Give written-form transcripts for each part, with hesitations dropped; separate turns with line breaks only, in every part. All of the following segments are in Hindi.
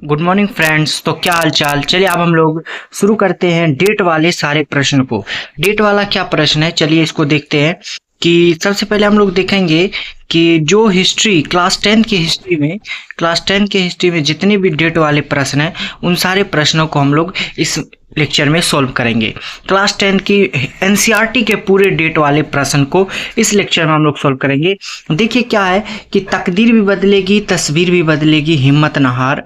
Good morning friends. तो क्या हाल चाल। चलिए अब हम लोग शुरू करते हैं डेट वाले सारे प्रश्न को। डेट वाला क्या प्रश्न है, चलिए इसको देखते हैं। कि सबसे पहले हम लोग देखेंगे कि जो हिस्ट्री क्लास 10 के हिस्ट्री में जितने भी डेट वाले प्रश्न हैं उन सारे प्रश्नों को हम लोग इस लेक्चर में सॉल्व करेंगे। क्लास 10 की एनसीईआरटी के पूरे डेट वाले प्रश्न को इस लेक्चर में हम लोग सॉल्व करेंगे। देखिए क्या है कि तकदीर भी बदलेगी, तस्वीर भी बदलेगी, हिम्मत न हार।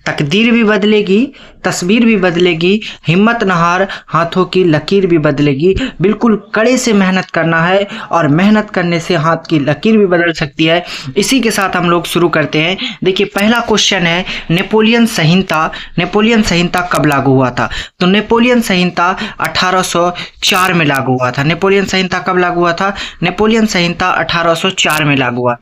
तकदीर भी बदलेगी, तस्वीर भी बदलेगी, हिम्मत न हार, हाथों की लकीर भी बदलेगी। बिल्कुल कड़े से मेहनत करना है और मेहनत करने से हाथ की लकीर भी बदल सकती है। इसी के साथ हम लोग शुरू करते हैं। देखिए पहला क्वेश्चन है, नेपोलियन संहिता कब लागू हुआ था? तो नेपोलियन संहिता 1804 में लागू हुआ था। नेपोलियन संहिता कब लागू हुआ था? नेपोलियन संहिता 1804 में लागू हुआ।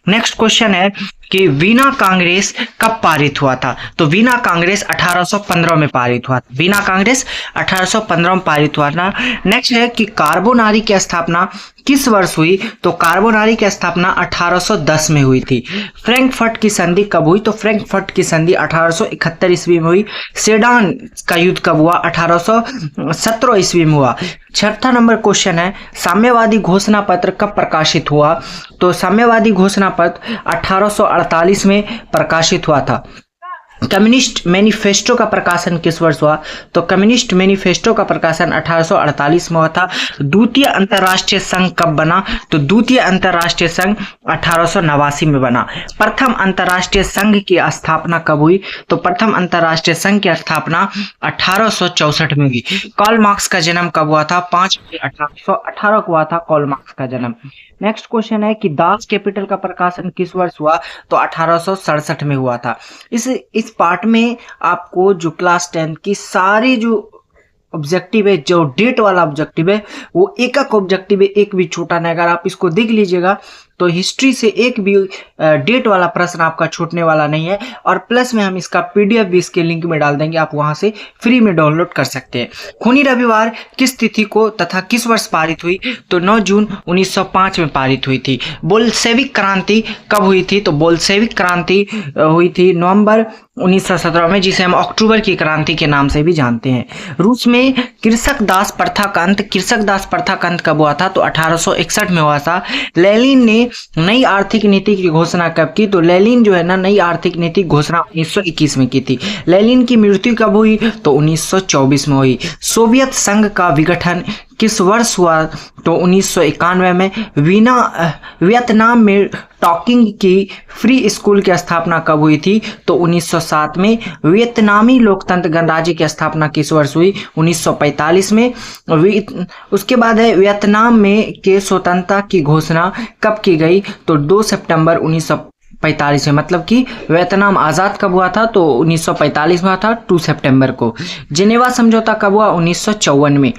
नेक्स्ट क्वेश्चन है कि वीना कांग्रेस कब पारित हुआ था? तो वीना कांग्रेस 1815 में पारित हुआ था। वीना कांग्रेस 1815 में पारित हुआ था। नेक्स्ट है कि कार्बोनारी की स्थापना किस वर्ष हुई? तो कार्बोनारी की स्थापना 1810 में हुई थी। फ्रैंकफर्ट की संधि कब हुई? तो फ्रैंकफर्ट की संधि 1871 ईस्वी में हुई। सेडान का युद्ध कब हुआ? 1817 ईस्वी में हुआ। छठा नंबर क्वेश्चन है, साम्यवादी घोषणा पत्र कब प्रकाशित हुआ? तो साम्यवादी घोषणा पत्र 1848 में प्रकाशित हुआ था। कम्युनिस्ट मैनिफेस्टो का प्रकाशन किस वर्ष हुआ? तो कम्युनिस्ट मैनिफेस्टो का प्रकाशन 1848 में हुआ था। द्वितीय अंतर्राष्ट्रीय संघ कब बना? तो द्वितीय अंतर्राष्ट्रीय संघ 1889 में बना। प्रथम अंतर्राष्ट्रीय संघ की स्थापना कब हुई? तो प्रथम अंतर्राष्ट्रीय संघ की स्थापना 1864 में हुई। कार्ल मार्क्स का जन्म कब हुआ था? 5 मई 1818 को हुआ था कार्ल मार्क्स का जन्म। नेक्स्ट क्वेश्चन है कि दास कैपिटल का प्रकाशन किस वर्ष हुआ? तो 1867 में हुआ था। इस पार्ट में आपको जो क्लास 10 की सारी जो ऑब्जेक्टिव है, जो डेट वाला ऑब्जेक्टिव है, वो एक ऑब्जेक्टिव है, एक भी छोटा नहीं। अगर आप इसको देख लीजिएगा तो हिस्ट्री से एक भी डेट वाला प्रश्न आपका छूटने वाला नहीं है। और प्लस में हम इसका पीडीएफ भी इसके लिंक में डाल देंगे, आप वहां से फ्री में डाउनलोड कर सकते हैं। खूनी रविवार किस तिथि को तथा किस वर्ष पारित हुई? तो 9 जून 1905 में पारित हुई थी। बोल्शेविक क्रांति कब हुई थी? तो बोल्शेविक क्रांति हुई थी नवंबर 1917 में, जिसे हम अक्टूबर की क्रांति के नाम से भी जानते हैं। रूस में कृषक दास प्रथा का अंत कब हुआ था? तो 1861 में हुआ था। लेनिन ने नई आर्थिक नीति की घोषणा कब की? तो लेनिन जो है ना, नई आर्थिक नीति घोषणा 1921 में की थी। लेनिन की मृत्यु कब हुई? तो 1924 में हुई। सोवियत संघ का विघटन किस वर्ष हुआ? तो 1991 में। वियतनाम में टॉकिंग की फ्री स्कूल की स्थापना कब हुई थी? तो 1907 में। वियतनामी लोकतंत्र गणराज्य की स्थापना किस वर्ष हुई? 1945 में। उसके बाद है वियतनाम में के स्वतंत्रता की घोषणा कब की गई? तो 2 सितंबर 1945 में। मतलब कि वियतनाम आज़ाद कब हुआ था? तो 1945 में हुआ था, 2 सितंबर को। जिनेवा समझौता कब हुआ? 1954 में।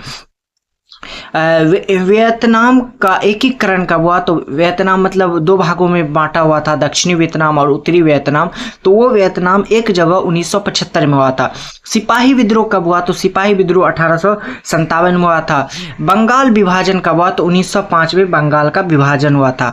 वियतनाम का एकीकरण कब हुआ? तो वियतनाम मतलब 2 भागों में बांटा हुआ था, दक्षिणी वियतनाम और उत्तरी वियतनाम। तो वो वियतनाम एक जगह 1975 में हुआ था। सिपाही विद्रोह कब हुआ? तो सिपाही विद्रोह 1857 में हुआ था। बंगाल विभाजन कब हुआ? तो 1905 में बंगाल का विभाजन हुआ था।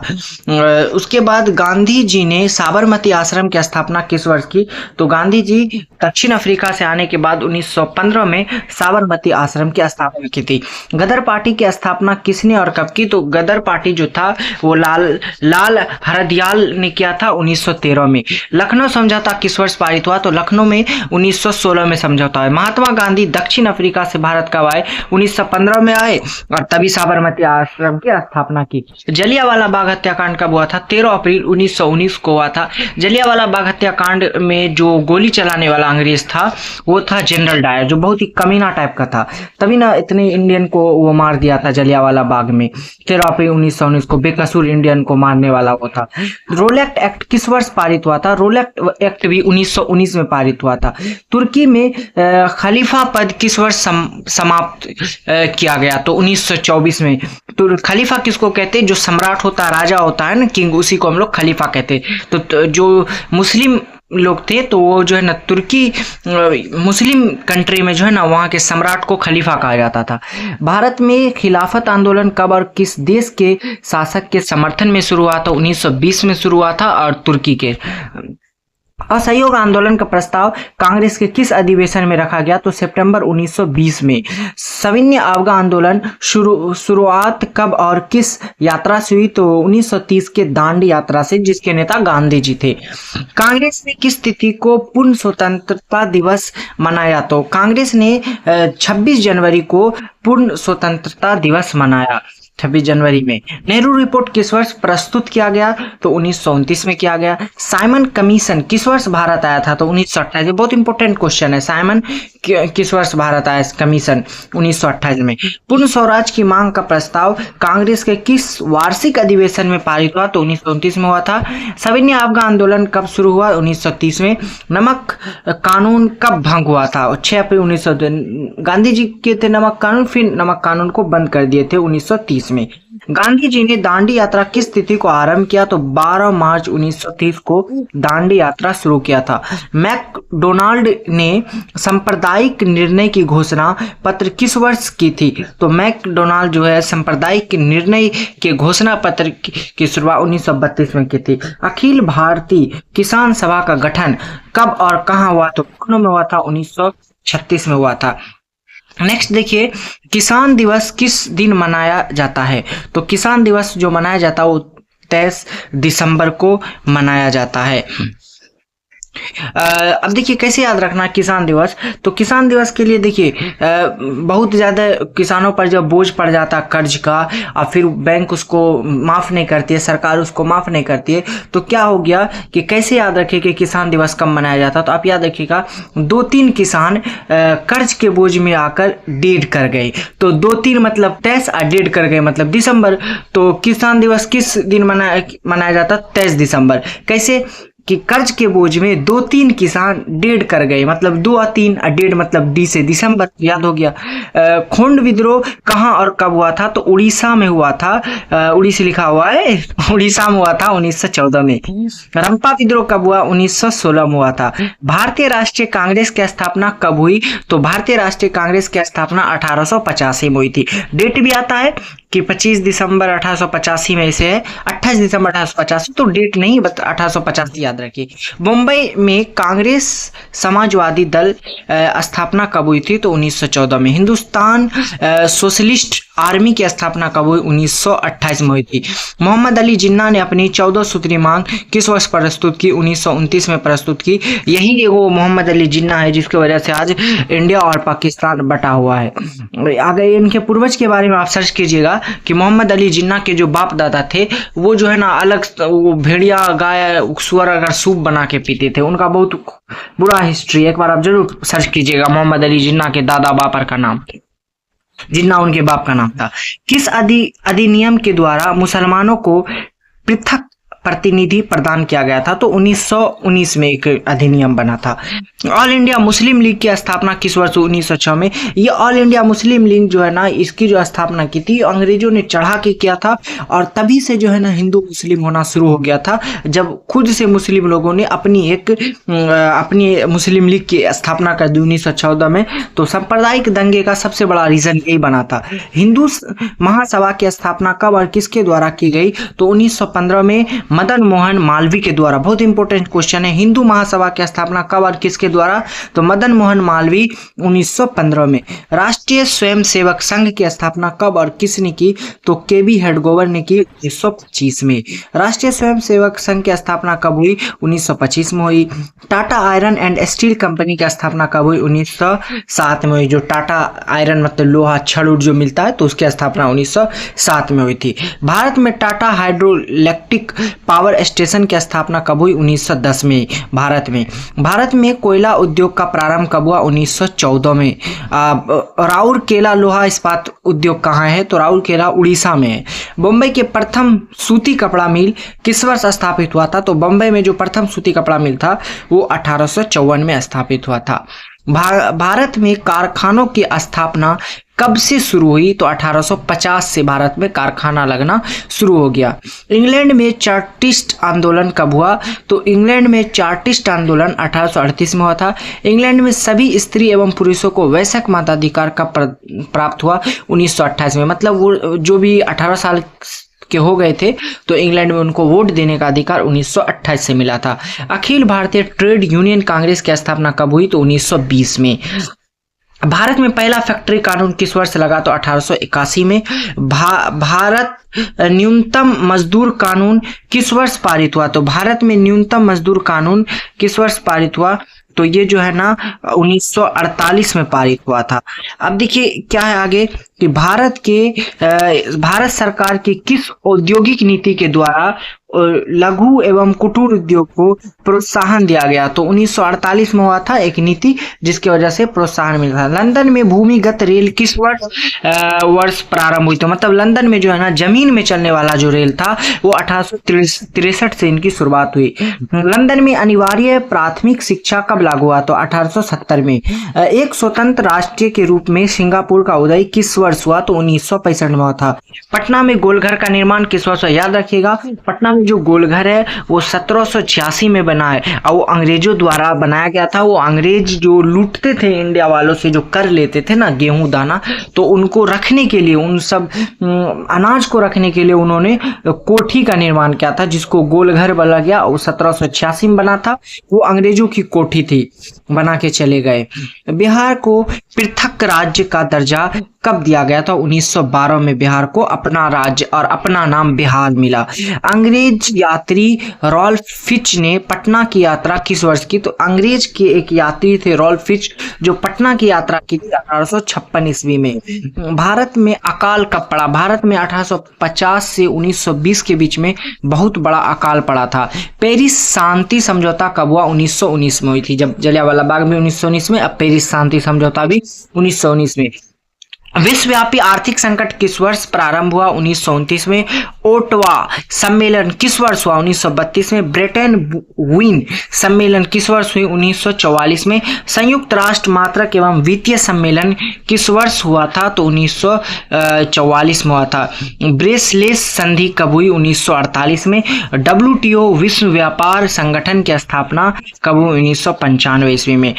उसके बाद गांधी जी ने साबरमती आश्रम की स्थापना किस वर्ष की? तो गांधी जी दक्षिण अफ्रीका से आने के बाद 1915 में साबरमती आश्रम की स्थापना की थी। गदर पार्टी की स्थापना किसने और कब की? तो गदर पार्टी जो था वो लाल हरदयाल ने किया था 1913 में। लखनऊ समझौता किस वर्ष पारित हुआ? तो लखनऊ में 1916 में समझौता है। महात्मा गांधी दक्षिण अफ्रीका से भारत कब आए? 1915 में आए और तभी साबरमती आश्रम की स्थापना की। जलियांवाला बाग हत्याकांड कब हुआ था? 13 अप्रैल 1919 को हुआ था। जलियांवाला बाग हत्याकांड में जो गोली चलाने वाला अंग्रेज था वो था जनरल डायर, जो बहुत ही कमीना टाइप का था। तभी ना इतने इंडियन को वो मार दिया था जलियांवाला बाग में। 13 अप्रैल 1919 को बेकसूर इंडियन को मारने वाला वो था। रोलेक्ट एक्ट किस वर्ष पारित हुआ था? रोलेक्ट एक्ट भी 1919 में पारित हुआ था। तुर्की में खलीफा पद किस वर्ष समाप्त किया गया? तो 1924 में। तो खलीफा किसको कहते हैं? जो सम्राट होता है, राजा होता है ना, किंग, उसी को हम लोग खलीफा कहते हैं। तो जो मुस्लिम लोग थे तो वो जो है ना तुर्की मुस्लिम कंट्री में जो है ना वहाँ के सम्राट को खलीफा कहा जाता था। भारत में खिलाफत आंदोलन कब और किस देश के शासक के समर्थन में शुरू हुआ था? 1920 में शुरू हुआ था और तुर्की के असहयोग आंदोलन का प्रस्ताव कांग्रेस के किस अधिवेशन में रखा गया? तो सितंबर 1920 में। सविनय अवज्ञा आंदोलन शुरुआत कब और किस यात्रा से हुई? तो 1930 के दांडी यात्रा से, जिसके नेता गांधी जी थे। कांग्रेस ने किस तिथि को पूर्ण स्वतंत्रता दिवस मनाया? तो कांग्रेस ने 26 जनवरी को पूर्ण स्वतंत्रता दिवस मनाया, 26 जनवरी में। नेहरू रिपोर्ट किस वर्ष प्रस्तुत किया गया? तो 1929 में किया गया। साइमन कमीशन किस वर्ष भारत आया था? तो 1928। बहुत इंपॉर्टेंट क्वेश्चन है, साइमन किस वर्ष भारत आया कमीशन? 1928 में। पूर्ण स्वराज की मांग का प्रस्ताव कांग्रेस के किस वार्षिक अधिवेशन में पारित हुआ? तो 1929 में हुआ था। सविनय अवज्ञा आंदोलन कब शुरू हुआ? 1930 में। नमक कानून कब भंग हुआ था? 6 अप्रैल 1900। गांधी जी के थे नमक कानून, फिर नमक कानून को बंद कर दिए थे 1930 में। गांधी जी ने दांडी यात्रा किस तिथि को आरंभ किया? तो 12 मार्च 1930 को दांडी यात्रा शुरू किया था। मैकडोनाल्ड ने सांप्रदायिक निर्णय की घोषणा पत्र किस वर्ष की थी? तो मैकडोनाल्ड जो है सांप्रदायिक निर्णय के घोषणा पत्र की शुरुआत 1932 में की थी। अखिल भारतीय किसान सभा का गठन कब और कहां हुआ? तो लखनऊ में हुआ था, 1936 में हुआ था। नेक्स्ट देखिए, किसान दिवस किस दिन मनाया जाता है? तो किसान दिवस जो मनाया जाता है वो 23 दिसंबर को मनाया जाता है। अब देखिए कैसे याद रखना किसान दिवस। तो किसान दिवस के लिए देखिए बहुत ज़्यादा किसानों पर जब बोझ पड़ जाता कर्ज का और फिर बैंक उसको माफ़ नहीं करती है, सरकार उसको माफ़ नहीं करती है, तो क्या हो गया कि कैसे याद रखें कि किसान दिवस कब मनाया जाता? तो आप याद रखिएगा 2-3 किसान कर्ज के बोझ में आकर डेड कर गए। तो 2-3 मतलब 23 और डेड कर गए मतलब दिसंबर। तो किसान दिवस किस दिन मनाया जाता? 23 दिसंबर। कैसे कि कर्ज के बोझ में 2-3 किसान डेड कर गए, मतलब 2 और 3 और डेड मतलब डी से दिसंबर, याद हो गया। खोंड विद्रोह कहाँ और कब हुआ था? तो उड़ीसा में हुआ था, उड़ीसा लिखा हुआ है, उड़ीसा में हुआ था 1914 में। रंपा विद्रोह कब हुआ? 1916 में हुआ था। भारतीय राष्ट्रीय कांग्रेस की स्थापना कब हुई? तो भारतीय राष्ट्रीय कांग्रेस की स्थापना 1885 में हुई थी। डेट भी आता है कि 25 दिसंबर 1885 में से है, 28 दिसंबर 1885, तो डेट नहीं बस 1885 याद रखिए। मुंबई में कांग्रेस समाजवादी दल स्थापना कब हुई थी? तो 1914 में। हिंदुस्तान सोशलिस्ट आर्मी की स्थापना कब हुई? 1928 में हुई थी। मोहम्मद अली जिन्ना ने अपनी 14 सूत्री मांग किस वर्ष प्रस्तुत की? 1929 में प्रस्तुत की। यही वो मोहम्मद अली जिन्ना है जिसकी वजह से आज इंडिया और पाकिस्तान बटा हुआ है। आगे इनके पूर्वज के बारे में आप सर्च कीजिएगा कि मोहम्मद अली जिन्ना के जो बाप दादा थे वो जो है ना अलग वो भेड़िया गाय सुअर अगर सूप बना के पीते थे, उनका बहुत बुरा हिस्ट्री। एक बार आप जरूर सर्च कीजिएगा मोहम्मद अली जिन्ना के दादा बापर का नाम, जिन्ना उनके बाप का नाम था। किस अधिनियम के द्वारा मुसलमानों को पृथक प्रतिनिधि प्रदान किया गया था? तो 1919 में एक अधिनियम बना था। ऑल इंडिया मुस्लिम लीग की स्थापना किस वर्ष? 1906 में। ये ऑल इंडिया मुस्लिम लीग जो है ना, इसकी जो स्थापना की थी अंग्रेजों ने चढ़ा के किया था, और तभी से जो है ना हिंदू मुस्लिम होना शुरू हो गया था, जब खुद से मुस्लिम लोगों ने अपनी मुस्लिम लीग की स्थापना कर दी 1914 में। तो सांप्रदायिक दंगे का सबसे बड़ा रीजन यही बना था। हिंदू महासभा की स्थापना कब और किसके द्वारा की गई? तो 1915 में मदन मोहन मालवीय के द्वारा। बहुत इंपॉर्टेंट क्वेश्चन है, हिंदू महासभा की स्थापना कब और किसके द्वारा? तो मदन मोहन मालवीय 1915 में। राष्ट्रीय स्वयंसेवक संघ की स्थापना कब और किसने की? तो केबी हेडगोवर ने की 1925 में। राष्ट्रीय स्वयंसेवक संघ की स्थापना कब हुई? 1925 में हुई। Tata iron and steel company की स्थापना कब हुई? 1907 में हुई। जो टाटा आयरन मतलब लोहा छड़ जो मिलता है, तो उसकी स्थापना 1907 में हुई थी। भारत में टाटा हाइड्रोइलेक्ट्रिक पावर स्टेशन की स्थापना कब हुई? 1910 में। भारत में कोयला उद्योग का प्रारंभ कब हुआ? 1914 में। राउरकेला लोहा इस्पात उद्योग कहाँ है? तो राउरकेला उड़ीसा में है। बम्बई के प्रथम सूती कपड़ा मिल किस वर्ष स्थापित हुआ था? तो बम्बई में जो प्रथम सूती कपड़ा मिल था वो 1854 में स्थापित हुआ था। भारत में कारखानों की स्थापना कब से शुरू हुई? तो 1850 से भारत में कारखाना लगना शुरू हो गया। इंग्लैंड में चार्टिस्ट आंदोलन कब हुआ? तो इंग्लैंड में चार्टिस्ट आंदोलन 1838 में हुआ था। इंग्लैंड में सभी स्त्री एवं पुरुषों को वयस्क मताधिकार कब प्राप्त हुआ? 1928 में। मतलब वो जो भी 18 साल के हो गए थे तो इंग्लैंड में उनको वोट देने का अधिकार 1928 से मिला था। अखिल भारतीय ट्रेड यूनियन कांग्रेस की स्थापना कब हुई? तो 1920 में। भारत में पहला फैक्ट्री कानून किस वर्ष लगा? तो 1881 में। भारत न्यूनतम मजदूर कानून किस वर्ष पारित हुआ? तो भारत में न्यूनतम मजदूर कानून किस वर्ष पारित हुआ? तो ये जो है ना 1948 में पारित हुआ था। अब देखिए क्या है आगे कि भारत सरकार की किस औद्योगिक नीति के द्वारा लघु एवं कुटीर उद्योग को प्रोत्साहन दिया गया? तो 1948 में हुआ था एक नीति जिसकी वजह से प्रोत्साहन मिला था। लंदन में भूमिगत रेल किस वर्ष प्रारंभ हुई? तो मतलब लंदन में जो है ना जमीन में चलने वाला जो रेल था वो 1863 से इनकी शुरुआत हुई। लंदन में अनिवार्य प्राथमिक शिक्षा कब लागू हुआ? तो 1870 में। एक स्वतंत्र राष्ट्र के रूप में सिंगापुर का उदय किस वर्ष हुआ? तो 1965 में हुआ था। पटना में गोलघर का निर्माण किस वर्ष? याद रखिएगा पटना में जो गोलघर है वो 1786 में बना है और वो अंग्रेजों द्वारा बनाया गया था। वो अंग्रेज जो लूटते थे इंडिया वालों से, जो कर लेते थे ना गेहूं दाना, तो उनको रखने के लिए, उन सब अनाज को रखने के लिए उन्होंने कोठी का निर्माण किया था जिसको गोलघर बोला गया। वो 1786 में बना था। वो अंग्रेजों की कोठी थी, बना के चले गए। बिहार को पृथक राज्य का दर्जा कब दिया गया था? 1912 में बिहार को अपना राज्य और अपना नाम बिहार मिला। अंग्रेज यात्री रॉल्फ फिच ने पटना की यात्रा किस वर्ष की? तो अंग्रेज के एक यात्री थे रॉल्फ फिच जो पटना की यात्रा की थी 1856 ईस्वी में। भारत में अकाल कब पड़ा? भारत में 1850 से 1920 के बीच में बहुत बड़ा अकाल पड़ा था। पेरिस शांति समझौता कब हुआ? 1919 में हुई थी। जब जलियांवाला बाग में 1919 में, अब पेरिस शांति समझौता भी 1919 में। विश्वव्यापी आर्थिक संकट किस वर्ष प्रारंभ हुआ? 1929 में। ओटावा सम्मेलन किस वर्ष हुआ? 1932 में। ब्रेटन वुड सम्मेलन किस वर्ष हुई? 1944 में। संयुक्त राष्ट्र मात्रक एवं वित्तीय सम्मेलन किस वर्ष हुआ था? तो 1944 में हुआ था। ब्रेसलेस संधि कब हुई? 1948 में। WTO विश्व व्यापार संगठन की स्थापना कब हुई? 1995 ईस्वी में।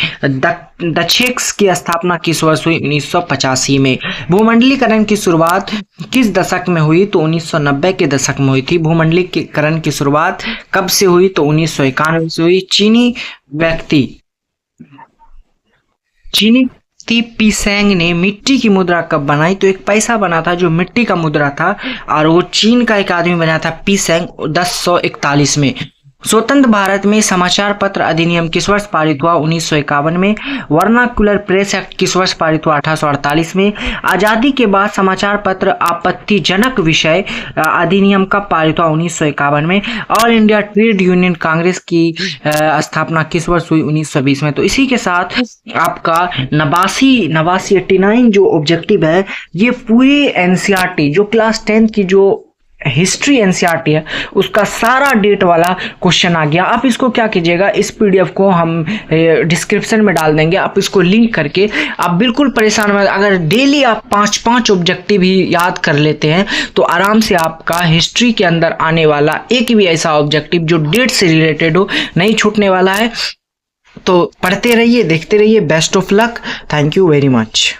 दक्षेक्स की स्थापना किस वर्ष हुई? 1985 में। भूमंडलीकरण की शुरुआत किस दशक में हुई? तो 1990 के दशक में हुई थी। भूमंडलीकरण की शुरुआत कब से हुई? तो 1991 से हुई। चीनी व्यक्ति पीसेंग ने मिट्टी की मुद्रा कब बनाई? तो एक पैसा बना था जो मिट्टी का मुद्रा था और वो चीन का एक आदमी बनाया था पीसेंग 1041 में। स्वतंत्र भारत में समाचार पत्र अधिनियम किस वर्ष पारित हुआ? 1951 में। वर्नाक्युलर प्रेस एक्ट किस वर्ष पारित हुआ? 1848 में। आजादी के बाद समाचार पत्र आपत्तिजनक विषय अधिनियम कब पारित हुआ? 1951 में। All India trade union Congress की स्थापना किस वर्ष हुई? 1920 में। तो इसी के साथ आपका 89 जो ऑब्जेक्टिव है ये पूरे एनसीईआरटी जो क्लास 10 की जो हिस्ट्री एनसीईआरटी है उसका सारा डेट वाला क्वेश्चन आ गया। आप इसको क्या कीजिएगा, इस पीडीएफ को हम डिस्क्रिप्शन में डाल देंगे, आप इसको लिंक करके आप बिल्कुल परेशान मत। अगर डेली आप 5 ऑब्जेक्टिव ही याद कर लेते हैं तो आराम से आपका हिस्ट्री के अंदर आने वाला एक भी ऐसा ऑब्जेक्टिव जो डेट से रिलेटेड हो नहीं छूटने वाला है। तो पढ़ते रहिए, देखते रहिए। Best of luck. Thank you very much.